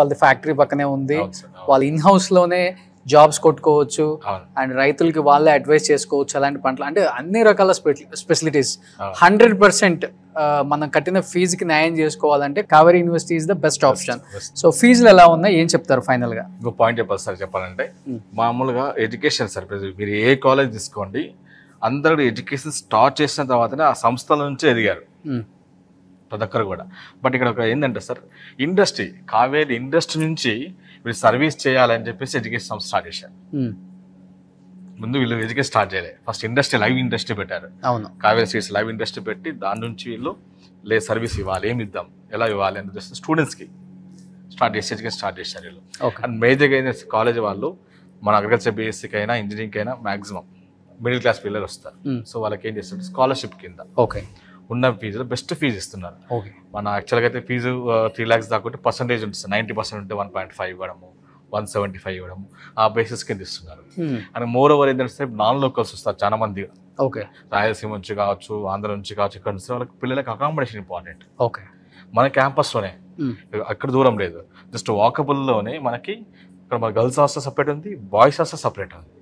వాళ్ళది ఫ్యాక్టరీ పక్కనే ఉంది, వాళ్ళ ఇన్ హౌస్ లోనే జాబ్స్ కొట్టుకోవచ్చు అండ్ రైతులకి వాళ్ళే అడ్వైస్ చేసుకోవచ్చు అలాంటి పంటలు, అంటే అన్ని రకాల స్పెసిలిటీస్. 100% మనం కట్టిన ఫీజుకి న్యాయం చేసుకోవాలంటే Kaveri university is the best option. So ఫీజులు ఎలా ఉన్నాయి, ఏం చెప్తారు ఫైనల్ గా? ఇంకో పాయింట్ చెప్పాలి సార్. చెప్పాలంటే మామూలుగా ఎడ్యుకేషన్ సార్, మీరు ఏ కాలేజ్ తీసుకోండి, అందరూ ఎడ్యుకేషన్ స్టార్ట్ చేసిన తర్వాతనే ఆ సంస్థల నుంచి ఎదిగారు ప్రతి ఒక్కరు కూడా. బట్ ఇక్కడ ఒక ఏంటంటే సార్, ఇండస్ట్రీ, కావేరీ ఇండస్ట్రీ నుంచి వీళ్ళు సర్వీస్ చేయాలని చెప్పేసి ఎడ్యుకేషన్ సంస్థ స్టార్ట్ చేశారు. ముందు వీళ్ళు ఎడ్యుకేషన్ స్టార్ట్ చేయలేదు, ఫస్ట్ ఇండస్ట్రీ, లైవ్ ఇండస్ట్రీ పెట్టారు. అవును, కావేరీ సీడ్స్ లైవ్ ఇండస్ట్రీ పెట్టి దాని నుంచి వీళ్ళు సర్వీస్ ఇవ్వాలి, ఏమి ఇద్దాం, ఎలా ఇవ్వాలి అని స్టూడెంట్స్కి స్టార్ట్ చేసి ఎడ్యుకేషన్ స్టార్ట్ చేశారు వీళ్ళు. అండ్ మేజర్గా ఏంటంటే కాలేజ్ వాళ్ళు మన అగ్రికల్చర్ బీఎస్సీకి అయినా ఇంజనీరింగ్కి అయినా మ్యాక్సిమం మిడిల్ క్లాస్ పిల్లలు వస్తారు. సో వాళ్ళకి ఏం చేస్తారు, స్కాలర్షిప్ కింద ఉన్న ఫీజులో బెస్ట్ ఫీజు ఇస్తున్నారు. మన యాక్చువల్గా అయితే ఫీజు 3 lakhs దాకా పర్సెంటేజ్ ఉంటుంది, 90% ఉంటే 1.5 ఇవ్వడము, 175 ఇవ్వడము, ఆ బేసిస్ కింద ఇస్తున్నారు. అండ్ మోర్ ఓవర్ ఏంటంటే నాన్ లోకల్స్ వస్తారు చాలా మంది, రాయలసీమ నుంచి కావచ్చు, ఆంధ్ర నుంచి కావచ్చు, ఇక్కడ నుంచి వాళ్ళకి పిల్లలకి అకామిడేషన్ ఇంపార్టెంట్. మన క్యాంపస్లోనే, అక్కడ దూరం లేదు, జస్ట్ వాకబుల్లోనే మనకి ఇక్కడ మన గర్ల్స్ హాస్టల్ సపరేట్ ఉంది, బాయ్స్ హాస్టల్ సపరేట్ ఉంది.